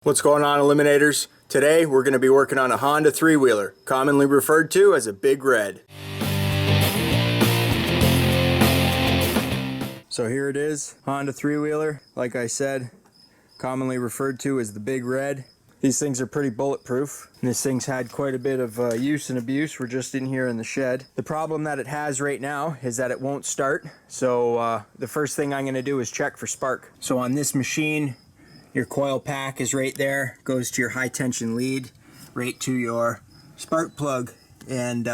What's going on, Eliminators? Today we're going to be working on a Honda three-wheeler, commonly referred to as a Big Red. So here it is, Honda three-wheeler, like I said, commonly referred to as the Big Red. These things are pretty bulletproof. This thing's had quite a bit of use and abuse. We're just in here in the shed. The problem that it has right now is that it won't start. So the first thing I'm going to do is check for spark. So on this machine, your coil pack is right there, goes to your high tension lead, right to your spark plug. And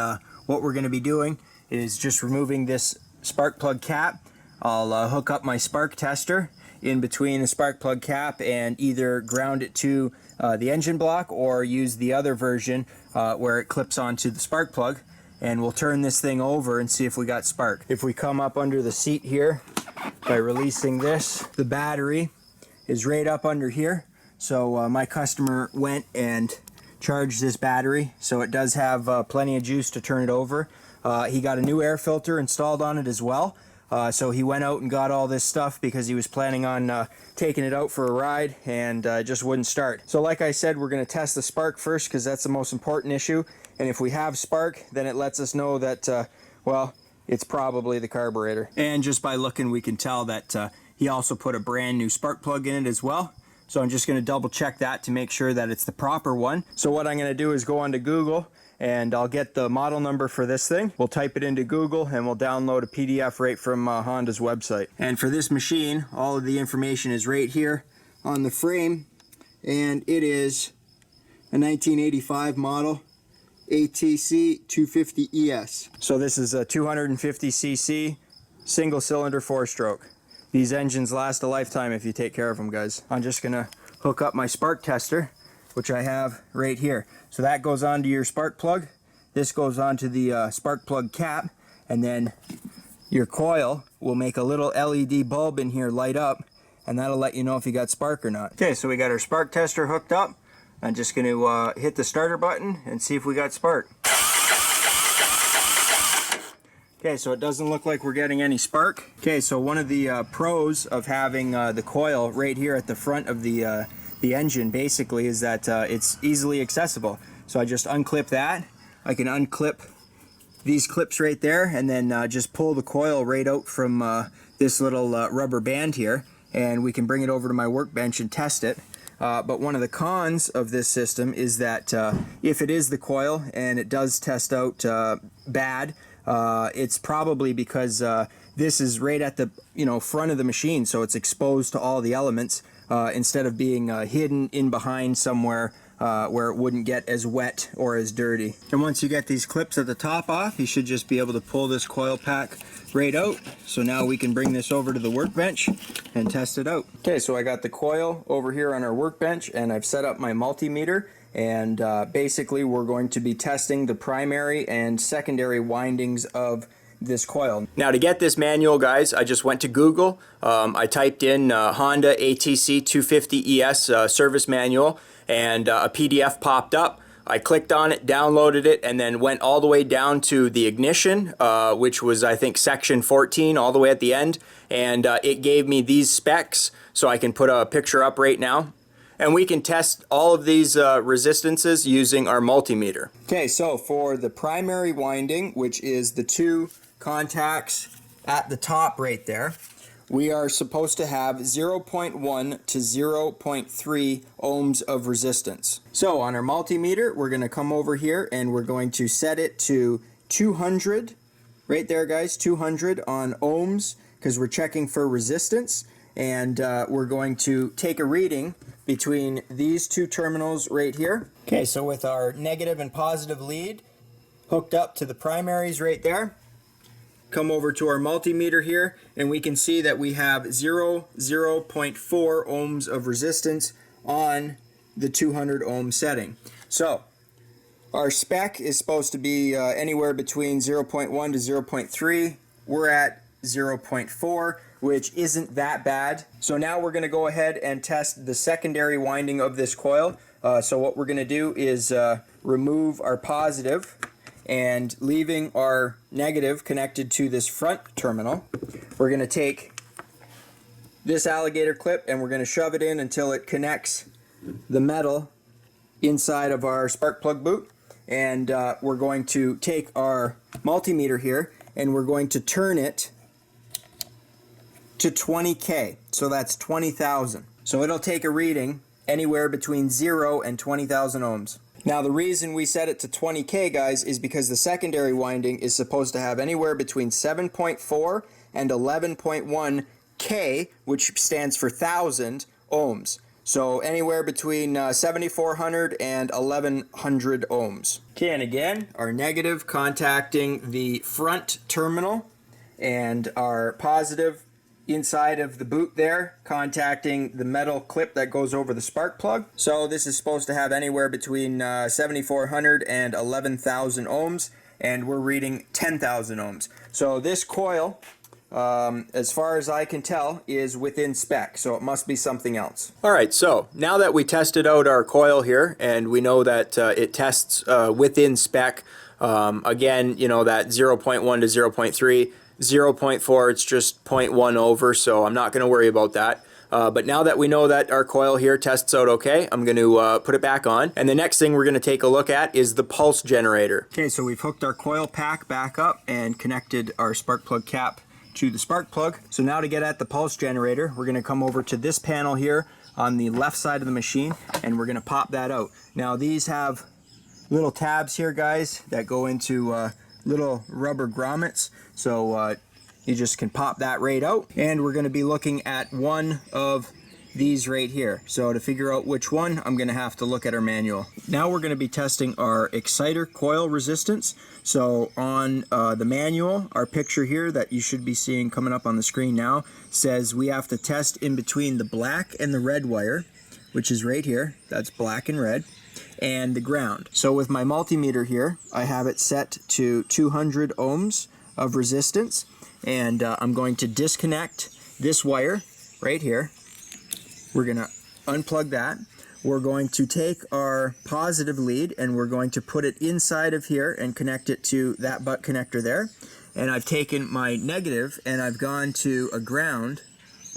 what we're going to be doing is just removing this spark plug cap. I'll hook up my spark tester in between the spark plug cap and either ground it to the engine block or use the other version where it clips onto the spark plug. And we'll turn this thing over and see if we got spark. If we come up under the seat here by releasing this, the battery is right up under here. So my customer went and charged this battery, so it does have plenty of juice to turn it over. He got a new air filter installed on it as well. So he went out and got all this stuff because he was planning on taking it out for a ride, and it just wouldn't start. So like I said, we're going to test the spark first because that's the most important issue. And if we have spark, then it lets us know that, well, it's probably the carburetor. And just by looking, we can tell that he also put a brand new spark plug in it as well. So I'm just going to double check that to make sure that it's the proper one. So what I'm going to do is go onto Google and I'll get the model number for this thing. We'll type it into Google and we'll download a PDF right from Honda's website. And for this machine, all of the information is right here on the frame. And it is a 1985 model ATC250ES. So this is a 250cc single cylinder 4-stroke. These engines last a lifetime if you take care of them, guys. I'm just gonna hook up my spark tester, which I have right here. So that goes onto your spark plug. This goes onto the spark plug cap, and then your coil will make a little LED bulb in here light up, and that'll let you know if you got spark or not. Okay, so we got our spark tester hooked up. I'm just gonna hit the starter button and see if we got spark. Okay, so it doesn't look like we're getting any spark. Okay, so one of the pros of having the coil right here at the front of the engine basically is that it's easily accessible. So I just unclip that. I can unclip these clips right there and then just pull the coil right out from this little rubber band here, and we can bring it over to my workbench and test it. But one of the cons of this system is that if it is the coil and it does test out bad, it's probably because this is right at the front of the machine, so it's exposed to all the elements instead of being hidden in behind somewhere where it wouldn't get as wet or as dirty. And once you get these clips at the top off, you should just be able to pull this coil pack right out. So now we can bring this over to the workbench and test it out. Okay, so I got the coil over here on our workbench and I've set up my multimeter. And basically we're going to be testing the primary and secondary windings of this coil. Now to get this manual, guys, I just went to Google. I typed in Honda ATC250ES service manual, and a PDF popped up. I clicked on it, downloaded it, and then went all the way down to the ignition, which was, I think, section 14, all the way at the end. And it gave me these specs, so I can put a picture up right now. And we can test all of these resistances using our multimeter. Okay, so for the primary winding, which is the two contacts at the top right there, we are supposed to have 0.1 to 0.3 ohms of resistance. So on our multimeter, we're going to come over here and we're going to set it to 200, right there, guys, 200 on ohms, because we're checking for resistance. And we're going to take a reading between these two terminals right here. Okay, so with our negative and positive lead hooked up to the primaries right there, come over to our multimeter here, and we can see that we have 0.4 ohms of resistance on the 200 ohm setting. So our spec is supposed to be anywhere between 0.1 to 0.3. We're at 0.4, which isn't that bad. So now we're going to go ahead and test the secondary winding of this coil. So what we're going to do is remove our positive and leaving our negative connected to this front terminal. We're going to take this alligator clip and we're going to shove it in until it connects the metal inside of our spark plug boot, and we're going to take our multimeter here and we're going to turn it to 20K. So that's 20,000. So it'll take a reading anywhere between 0 and 20,000 ohms. Now the reason we set it to 20K, guys, is because the secondary winding is supposed to have anywhere between 7.4 and 11.1 K, which stands for 1,000 ohms. So anywhere between 7,400 and 1,100 ohms. Okay, and again, our negative contacting the front terminal, and our positive inside of the boot there contacting the metal clip that goes over the spark plug. So this is supposed to have anywhere between 7,400 and 11,000 ohms, and we're reading 10,000 ohms. So this coil, as far as I can tell, is within spec, so it must be something else. Alright, so now that we tested out our coil here and we know that it tests within spec, again, you know, that 0.1 to 0.3, 0.4, it's just 0.1 over, so I'm not going to worry about that. But now that we know that our coil here tests out okay, I'm going to put it back on. And the next thing we're going to take a look at is the pulse generator. Okay, so we've hooked our coil pack back up and connected our spark plug cap to the spark plug. So now to get at the pulse generator, we're going to come over to this panel here on the left side of the machine, and we're going to pop that out. Now these have little tabs here, guys, that go into little rubber grommets, so you just can pop that right out. And we're going to be looking at one of these right here. So to figure out which one, I'm going to have to look at our manual. Now we're going to be testing our exciter coil resistance. So on the manual, our picture here that you should be seeing coming up on the screen now says we have to test in between the black and the red wire, which is right here. That's black and red, and the ground. So with my multimeter here, I have it set to 200 ohms of resistance, and I'm going to disconnect this wire right here. We're going to unplug that. We're going to take our positive lead and we're going to put it inside of here and connect it to that butt connector there. And I've taken my negative and I've gone to a ground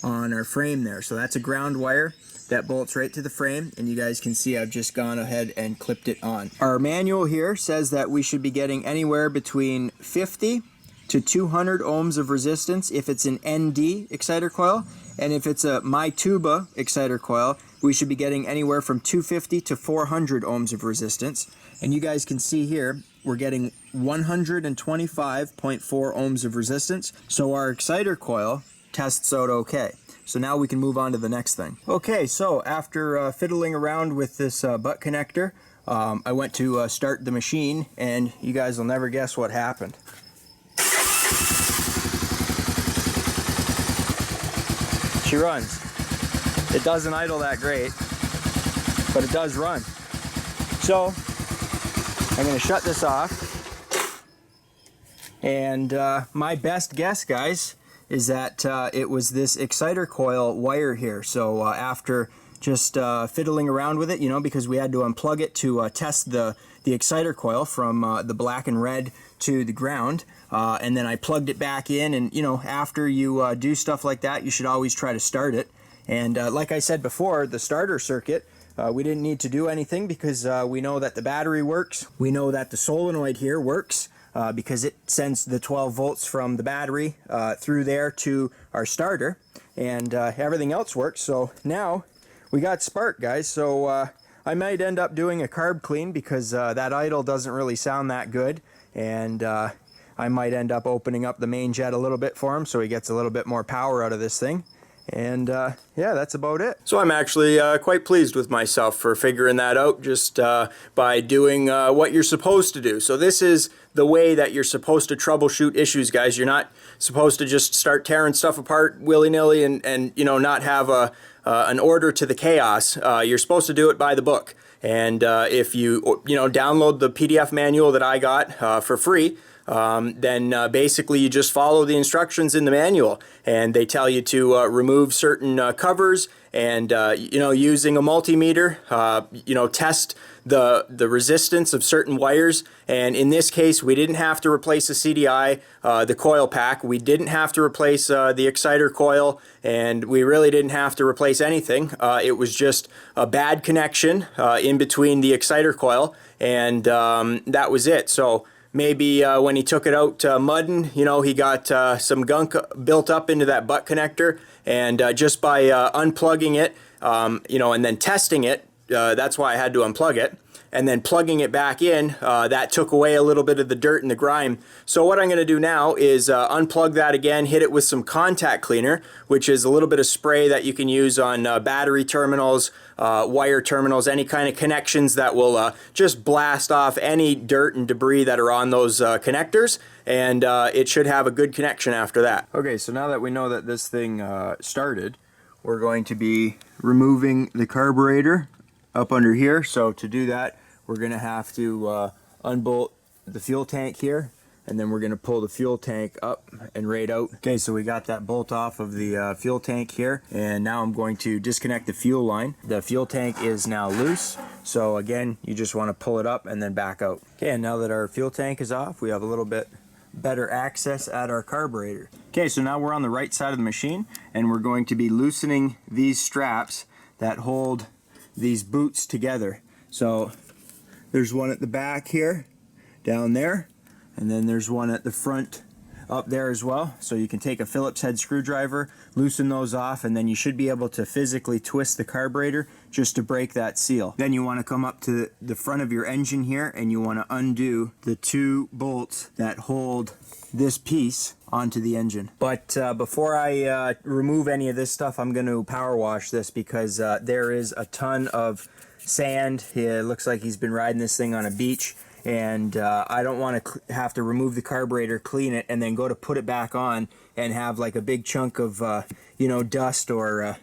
on our frame there. So that's a ground wire that bolts right to the frame, and you guys can see I've just gone ahead and clipped it on. Our manual here says that we should be getting anywhere between 50 to 200 ohms of resistance if it's an ND exciter coil, and if it's a MyTuba exciter coil, we should be getting anywhere from 250 to 400 ohms of resistance. And you guys can see here we're getting 125.4 ohms of resistance, so our exciter coil tests out okay. So now we can move on to the next thing. Okay, so after fiddling around with this butt connector, I went to start the machine, and you guys will never guess what happened. She runs. It doesn't idle that great, but it does run. So I'm going to shut this off, and my best guess, guys, is that it was this exciter coil wire here. So after just fiddling around with it, you know, because we had to unplug it to test the exciter coil from the black and red to the ground, and then I plugged it back in, and you know, after you do stuff like that, you should always try to start it. And like I said before, the starter circuit, we didn't need to do anything because we know that the battery works. We know that the solenoid here works, because it sends the 12 volts from the battery through there to our starter, and everything else works. So now we got spark, guys. So I might end up doing a carb clean because that idle doesn't really sound that good, and I might end up opening up the main jet a little bit for him so he gets a little bit more power out of this thing. And yeah, that's about it. So I'm actually quite pleased with myself for figuring that out just by doing what you're supposed to do. So this is the way that you're supposed to troubleshoot issues, guys. You're not supposed to just start tearing stuff apart willy-nilly and you know, not have an order to the chaos. You're supposed to do it by the book. And if you know, download the PDF manual that I got for free, then basically you just follow the instructions in the manual, and they tell you to remove certain covers, and using a multimeter, test the resistance of certain wires. And in this case, we didn't have to replace the CDI, the coil pack. We didn't have to replace the exciter coil, and we really didn't have to replace anything. It was just a bad connection in between the exciter coil, and that was it. So maybe when he took it out mudding, he got some gunk built up into that butt connector, and just by unplugging it, and then testing it, that's why I had to unplug it, and then plugging it back in, that took away a little bit of the dirt and the grime. So what I'm going to do now is unplug that again, hit it with some contact cleaner, which is a little bit of spray that you can use on battery terminals, wire terminals, any kind of connections that will just blast off any dirt and debris that are on those connectors, and it should have a good connection after that. Okay, so now that we know that this thing started, we're going to be removing the carburetor up under here. So to do that, we're going to have to unbolt the fuel tank here, and then we're going to pull the fuel tank up and right out. Okay, so we got that bolt off of the fuel tank here, and now I'm going to disconnect the fuel line. The fuel tank is now loose, so again, you just want to pull it up and then back out. Okay, and now that our fuel tank is off, we have a little bit better access at our carburetor. Okay, so now we're on the right side of the machine, and we're going to be loosening these straps that hold these boots together. So there's one at the back here, down there, and then there's one at the front up there as well. So you can take a Phillips head screwdriver, loosen those off, and then you should be able to physically twist the carburetor just to break that seal. Then you want to come up to the front of your engine here, and you want to undo the two bolts that hold this piece onto the engine. But before I remove any of this stuff, I'm going to power wash this, because there is a ton of sand. It looks like he's been riding this thing on a beach, and I don't want to have to remove the carburetor, clean it, and then go to put it back on and have like a big chunk of dust or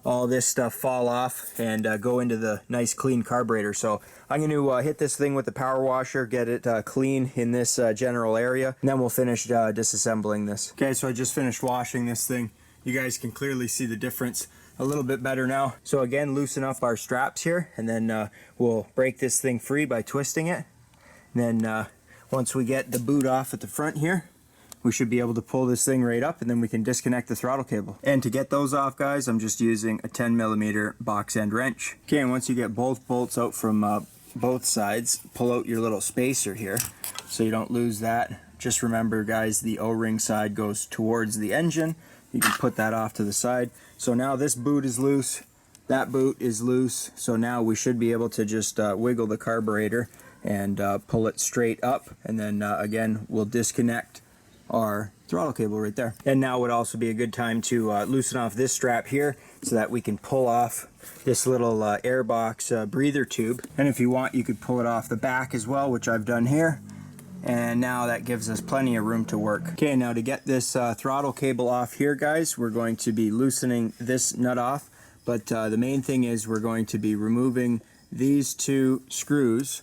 all this stuff fall off and go into the nice clean carburetor. So I'm going to hit this thing with the power washer, get it clean in this general area, and then we'll finish disassembling this. Okay, so I just finished washing this thing. You guys can clearly see the difference a little bit better now. So again, loosen up our straps here, and then we'll break this thing free by twisting it. And then once we get the boot off at the front here, we should be able to pull this thing right up, and then we can disconnect the throttle cable. And to get those off, guys, I'm just using a 10mm box end wrench. Okay, and once you get both bolts out from both sides, pull out your little spacer here so you don't lose that. Just remember, guys, the O-ring side goes towards the engine. You can put that off to the side. So now this boot is loose, that boot is loose, so now we should be able to just wiggle the carburetor and pull it straight up, and then again, we'll disconnect our throttle cable right there. And now would also be a good time to loosen off this strap here so that we can pull off this little airbox breather tube. And if you want, you could pull it off the back as well, which I've done here. And now that gives us plenty of room to work. Okay, now to get this throttle cable off here, guys, we're going to be loosening this nut off. But the main thing is we're going to be removing these two screws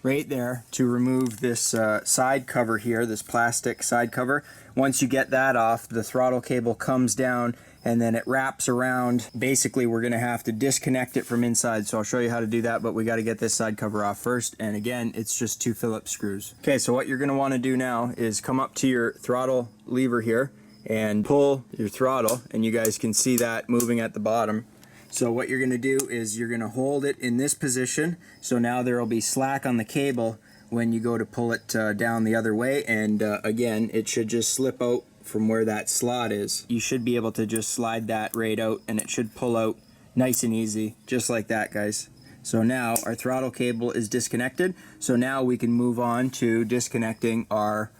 right there to remove this side cover here, this plastic side cover. Once you get that off, the throttle cable comes down and then it wraps around. Basically, we're gonna have to disconnect it from inside, so I'll show you how to do that, but we gotta get this side cover off first, and again, it's just 2 Phillips screws. Okay, so what you're gonna wanna do now is come up to your throttle lever here and pull your throttle, and you guys can see that moving at the bottom. So what you're gonna do is you're gonna hold it in this position, so now there will be slack on the cable when you go to pull it down the other way, and again, it should just slip out from where that slot is. You should be able to just slide that right out, and it should pull out nice and easy, just like that, guys. So now our throttle cable is disconnected, so now we can move on to disconnecting our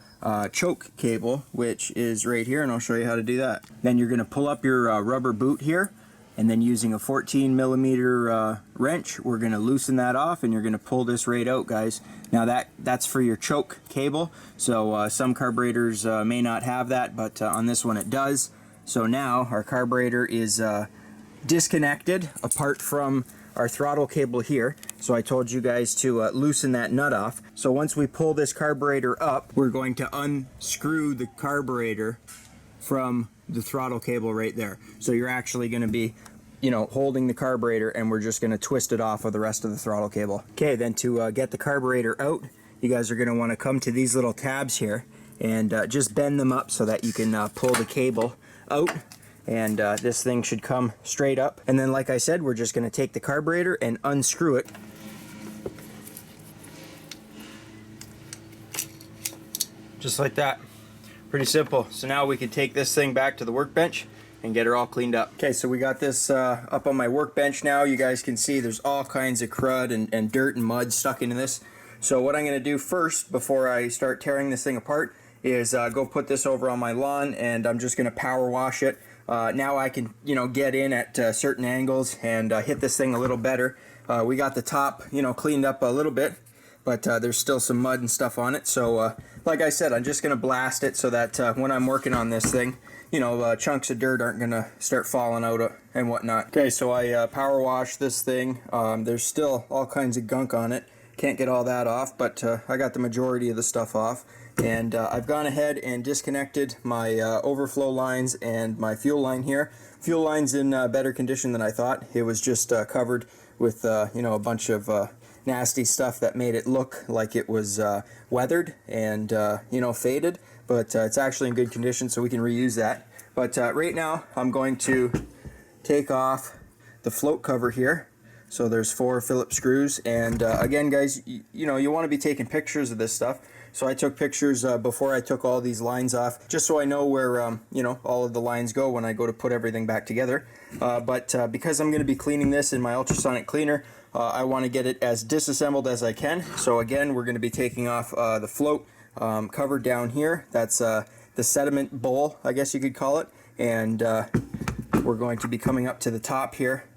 choke cable, which is right here, and I'll show you how to do that. Then you're gonna pull up your rubber boot here, and then using a 14mm wrench, we're gonna loosen that off, and you're gonna pull this right out, guys. Now that's for your choke cable, so some carburetors may not have that, but on this one it does. So now our carburetor is disconnected apart from our throttle cable here. So I told you guys to loosen that nut off. So once we pull this carburetor up, we're going to unscrew the carburetor from the throttle cable right there. So you're actually going to be, you know, holding the carburetor, and we're just going to twist it off of the rest of the throttle cable. Okay, then to get the carburetor out, you guys are going to want to come to these little tabs here and just bend them up so that you can pull the cable out, and this thing should come straight up. And then, like I said, we're just going to take the carburetor and unscrew it. Just like that. Pretty simple. So now we can take this thing back to the workbench and get her all cleaned up. Okay, so we got this up on my workbench now. You guys can see there's all kinds of crud and dirt and mud stuck into this. So what I'm going to do first, before I start tearing this thing apart, is go put this over on my lawn, and I'm just going to power wash it. Now I can, you know, get in at certain angles and hit this thing a little better. We got the top, you know, cleaned up a little bit, but there's still some mud and stuff on it. So like I said, I'm just going to blast it so that when I'm working on this thing, you know, chunks of dirt aren't going to start falling out and whatnot. Okay, so I power washed this thing. There's still all kinds of gunk on it. Can't get all that off, but I got the majority of the stuff off. And I've gone ahead and disconnected my overflow lines and my fuel line here. Fuel line's in better condition than I thought. It was just covered with you know, a bunch of nasty stuff that made it look like it was weathered and you know, faded, but it's actually in good condition, so we can reuse that. But right now I'm going to take off the float cover here. So there's 4 Phillips screws, and again, guys, you know, you want to be taking pictures of this stuff. So I took pictures before I took all these lines off, just so I know where you know, all of the lines go when I go to put everything back together. But because I'm going to be cleaning this in my ultrasonic cleaner, I want to get it as disassembled as I can. So again, we're going to be taking off the float cover down here. That's the sediment bowl, I guess you could call it. And we're going to be coming up to the top here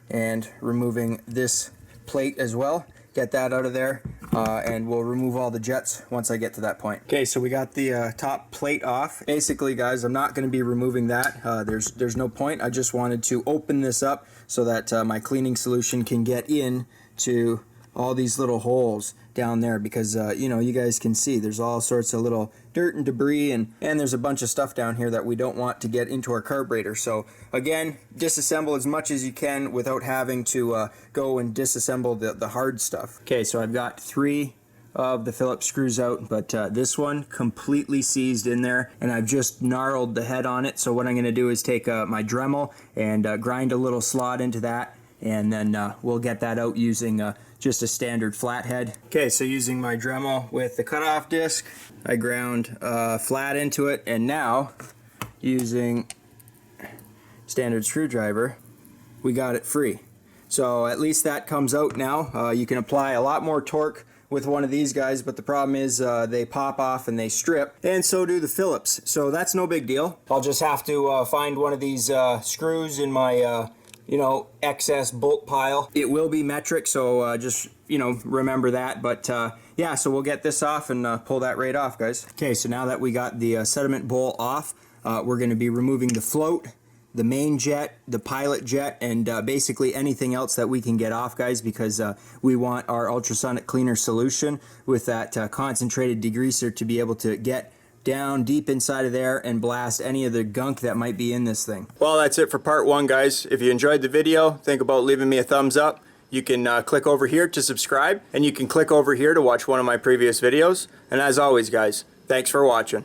and removing this plate as well. Get that out of there, and we'll remove all the jets once I get to that point. Okay, so we got the top plate off. Basically, guys, I'm not going to be removing that. There's no point. I just wanted to open this up so that my cleaning solution can get in to all these little holes down there, because you know, you guys can see there's all sorts of little dirt and debris, and there's a bunch of stuff down here that we don't want to get into our carburetor. So again, disassemble as much as you can without having to go and disassemble the hard stuff. Okay, so I've got 3 of the Phillips screws out, but this one completely seized in there, and I've just gnarled the head on it. So what I'm going to do is take my Dremel and grind a little slot into that, and then we'll get that out using just a standard flathead. Okay, so using my Dremel with the cutoff disc, I ground flat into it, and now using standard screwdriver, we got it free. So at least that comes out now. You can apply a lot more torque with one of these guys, but the problem is they pop off and they strip, and so do the Phillips. So that's no big deal. I'll just have to find one of these screws in my you know, excess bolt pile. It will be metric, so just, you know, remember that. But yeah, so we'll get this off and pull that right off, guys. Okay, so now that we got the sediment bowl off, we're going to be removing the float, the main jet, the pilot jet, and basically anything else that we can get off, guys, because we want our ultrasonic cleaner solution with that concentrated degreaser to be able to get down deep inside of there and blast any of the gunk that might be in this thing. Well, that's it for part 1, guys. If you enjoyed the video, think about leaving me a thumbs up. You can click over here to subscribe, and you can click over here to watch one of my previous videos. And as always, guys, thanks for watching.